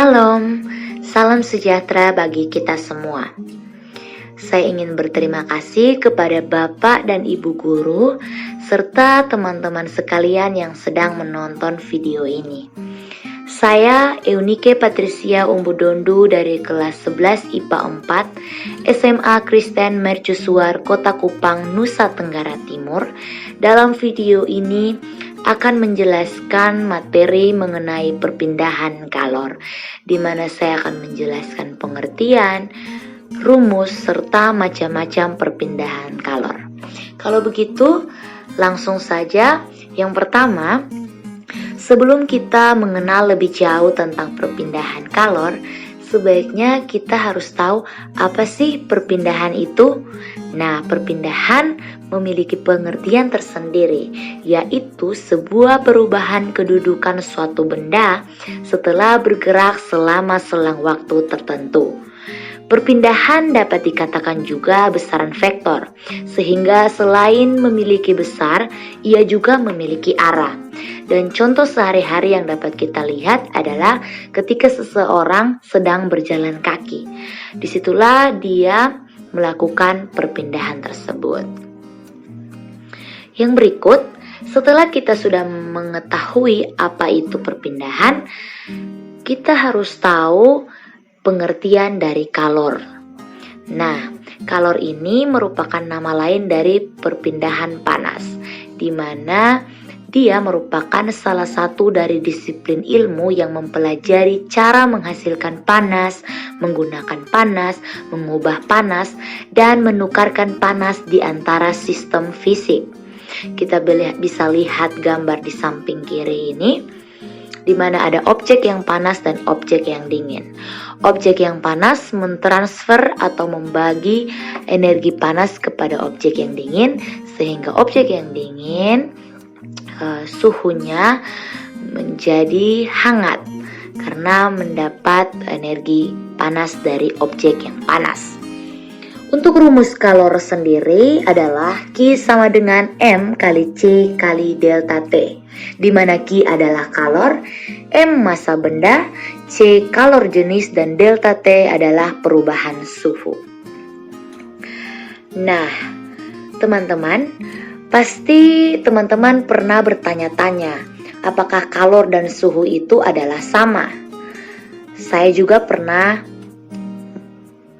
Shalom, salam sejahtera bagi kita semua. Saya ingin berterima kasih kepada Bapak dan Ibu Guru, serta teman-teman sekalian yang sedang menonton video ini. Saya Eunike Patricia Umbudondu dari kelas 11 IPA 4 SMA Kristen Mercusuar Kota Kupang, Nusa Tenggara Timur. Dalam video ini akan menjelaskan materi mengenai perpindahan kalor, di mana saya akan menjelaskan pengertian, rumus, serta macam-macam perpindahan kalor. Kalau begitu, langsung saja. Yang pertama, sebelum kita mengenal lebih jauh tentang perpindahan kalor, sebaiknya kita harus tahu apa sih perpindahan itu. Nah, perpindahan memiliki pengertian tersendiri, yaitu sebuah perubahan kedudukan suatu benda setelah bergerak selama selang waktu tertentu. Perpindahan dapat dikatakan juga besaran vektor, sehingga selain memiliki besar, ia juga memiliki arah. Dan contoh sehari-hari yang dapat kita lihat adalah ketika seseorang sedang berjalan kaki. Disitulah dia melakukan perpindahan tersebut. Yang berikut, setelah kita sudah mengetahui apa itu perpindahan, kita harus tahu pengertian dari kalor. Nah, kalor ini merupakan nama lain dari perpindahan panas, di mana dia merupakan salah satu dari disiplin ilmu yang mempelajari cara menghasilkan panas, menggunakan panas, mengubah panas, dan menukarkan panas di antara sistem fisik. Kita bisa lihat gambar di samping kiri ini, di mana ada objek yang panas dan objek yang dingin. Objek yang panas mentransfer atau membagi energi panas kepada objek yang dingin, sehingga objek yang dingin suhunya menjadi hangat karena mendapat energi panas dari objek yang panas. Untuk rumus kalor sendiri adalah Q sama dengan M kali C kali delta T, di mana Q adalah kalor, M massa benda, C kalor jenis, dan delta T adalah perubahan suhu. Nah, teman-teman, pasti teman-teman pernah bertanya-tanya, apakah kalor dan suhu itu adalah sama? Saya juga pernah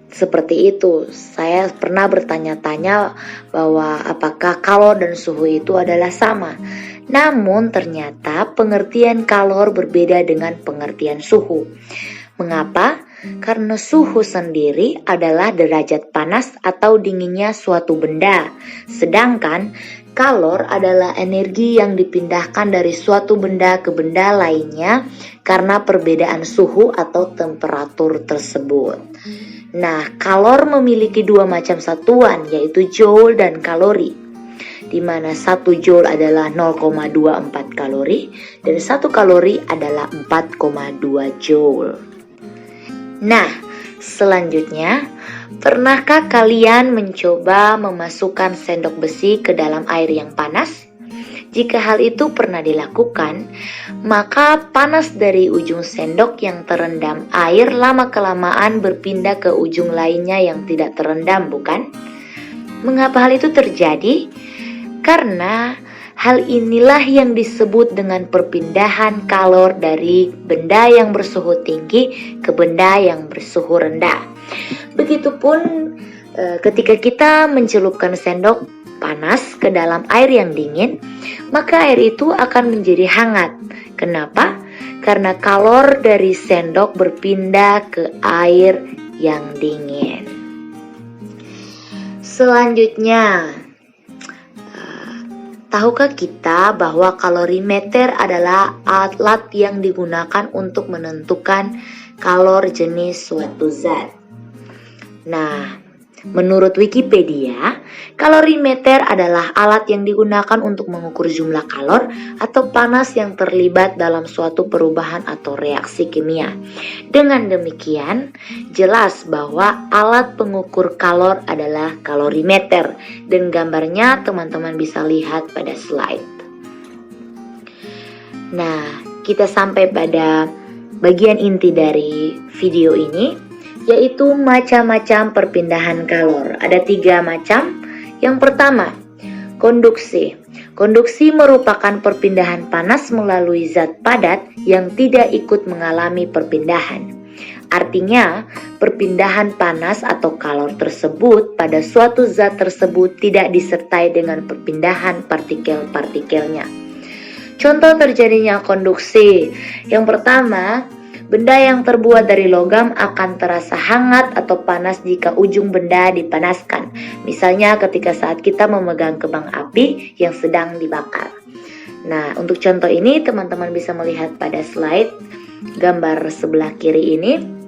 seperti itu. Saya pernah bertanya-tanya bahwa apakah kalor dan suhu itu adalah sama. Namun ternyata pengertian kalor berbeda dengan pengertian suhu. Mengapa? Karena suhu sendiri adalah derajat panas atau dinginnya suatu benda. Sedangkan kalor adalah energi yang dipindahkan dari suatu benda ke benda lainnya karena perbedaan suhu atau temperatur tersebut. Nah, kalor memiliki dua macam satuan, yaitu joule dan kalori, di mana 1 joule adalah 0,24 kalori dan 1 kalori adalah 4,2 joule. Nah, selanjutnya, pernahkah kalian mencoba memasukkan sendok besi ke dalam air yang panas? Jika hal itu pernah dilakukan, maka panas dari ujung sendok yang terendam air lama-kelamaan berpindah ke ujung lainnya yang tidak terendam, bukan? Mengapa hal itu terjadi? Karena hal inilah yang disebut dengan perpindahan kalor dari benda yang bersuhu tinggi ke benda yang bersuhu rendah. Begitupun ketika kita mencelupkan sendok panas ke dalam air yang dingin, maka air itu akan menjadi hangat. Kenapa? Karena kalor dari sendok berpindah ke air yang dingin. Selanjutnya, tahukah kita bahwa kalorimeter adalah alat yang digunakan untuk menentukan kalor jenis suatu zat? Nah, menurut Wikipedia, kalorimeter adalah alat yang digunakan untuk mengukur jumlah kalor atau panas yang terlibat dalam suatu perubahan atau reaksi kimia. Dengan demikian, jelas bahwa alat pengukur kalor adalah kalorimeter, dan gambarnya teman-teman bisa lihat pada slide. Nah, kita sampai pada bagian inti dari video ini, yaitu macam-macam perpindahan kalor. Ada 3 macam. Yang pertama, konduksi. Konduksi merupakan perpindahan panas melalui zat padat yang tidak ikut mengalami perpindahan. Artinya, perpindahan panas atau kalor tersebut pada suatu zat tersebut tidak disertai dengan perpindahan partikel-partikelnya. Contoh terjadinya konduksi. Yang pertama, benda yang terbuat dari logam akan terasa hangat atau panas jika ujung benda dipanaskan. Misalnya ketika saat kita memegang kembang api yang sedang dibakar. Nah, untuk contoh ini teman-teman bisa melihat pada slide gambar sebelah kiri ini.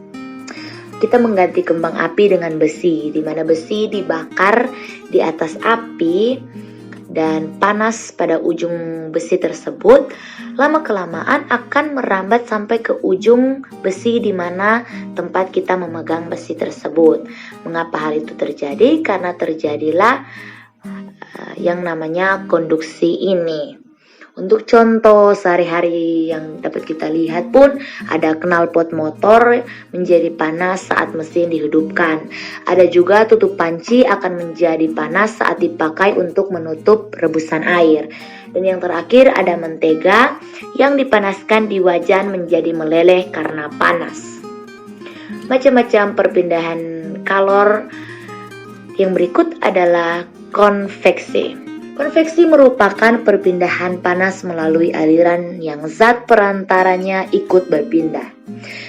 Kita mengganti kembang api dengan besi, di mana besi dibakar di atas api dan panas pada ujung besi tersebut lama-kelamaan akan merambat sampai ke ujung besi di mana tempat kita memegang besi tersebut. Mengapa hal itu terjadi? Karena terjadilah yang namanya konduksi ini. Untuk contoh sehari-hari yang dapat kita lihat pun ada knalpot motor menjadi panas saat mesin dihidupkan. Ada juga tutup panci akan menjadi panas saat dipakai untuk menutup rebusan air. Dan yang terakhir ada mentega yang dipanaskan di wajan menjadi meleleh karena panas. Macam-macam perpindahan kalor yang berikut adalah konveksi. Konveksi merupakan perpindahan panas melalui aliran yang zat perantaranya ikut berpindah.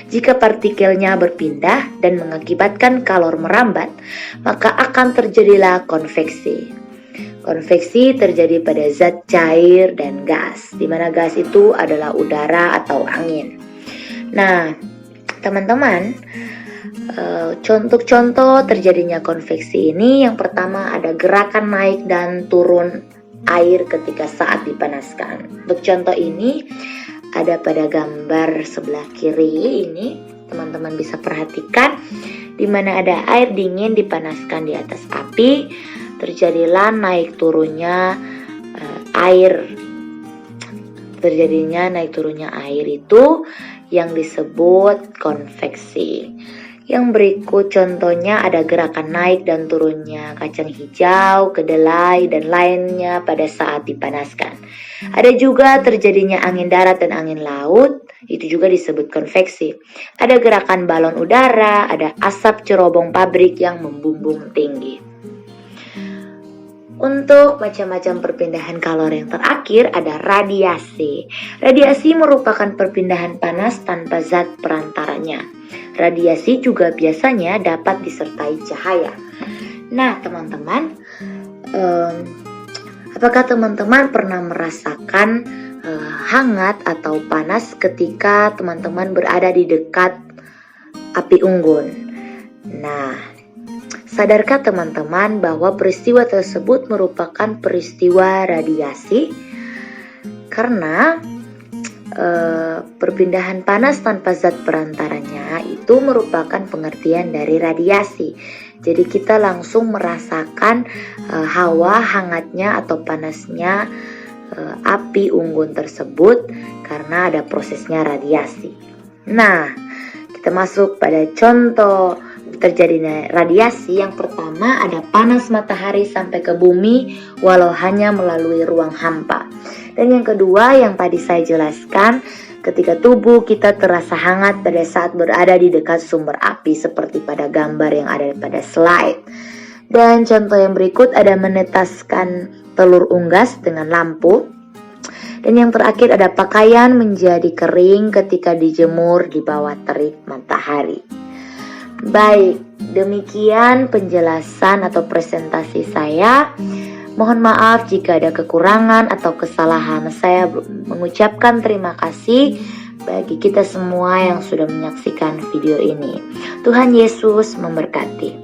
Jika partikelnya berpindah dan mengakibatkan kalor merambat, maka akan terjadilah konveksi. Konveksi terjadi pada zat cair dan gas, di mana gas itu adalah udara atau angin. Nah, teman-teman, contoh-contoh terjadinya konveksi ini, yang pertama ada gerakan naik dan turun air ketika saat dipanaskan. Untuk contoh ini ada pada gambar sebelah kiri ini, teman-teman bisa perhatikan di mana ada air dingin dipanaskan di atas api, terjadilah naik turunnya air. Terjadinya naik turunnya air itu yang disebut konveksi. Yang berikut contohnya ada gerakan naik dan turunnya kacang hijau, kedelai, dan lainnya pada saat dipanaskan. Ada juga terjadinya angin darat dan angin laut, itu juga disebut konveksi. Ada gerakan balon udara, ada asap cerobong pabrik yang membumbung tinggi. Untuk macam-macam perpindahan kalor yang terakhir ada radiasi. Radiasi merupakan perpindahan panas tanpa zat perantaranya. Radiasi juga biasanya dapat disertai cahaya. Nah, teman-teman, apakah teman-teman pernah merasakan hangat atau panas ketika teman-teman berada di dekat api unggun? Nah, sadarkah teman-teman bahwa peristiwa tersebut merupakan peristiwa radiasi? Karena perpindahan panas tanpa zat perantaranya itu merupakan pengertian dari radiasi. Jadi kita langsung merasakan hawa hangatnya atau panasnya api unggun tersebut karena ada prosesnya radiasi. Nah, kita masuk pada contoh terjadinya radiasi. Yang pertama ada panas matahari sampai ke bumi walau hanya melalui ruang hampa. Dan yang kedua yang tadi saya jelaskan, ketika tubuh kita terasa hangat pada saat berada di dekat sumber api seperti pada gambar yang ada pada slide. Dan contoh yang berikut ada menetaskan telur unggas dengan lampu. Dan yang terakhir ada pakaian menjadi kering ketika dijemur di bawah terik matahari. Baik, demikian penjelasan atau presentasi saya. Mohon maaf jika ada kekurangan atau kesalahan. Saya mengucapkan terima kasih bagi kita semua yang sudah menyaksikan video ini. Tuhan Yesus memberkati.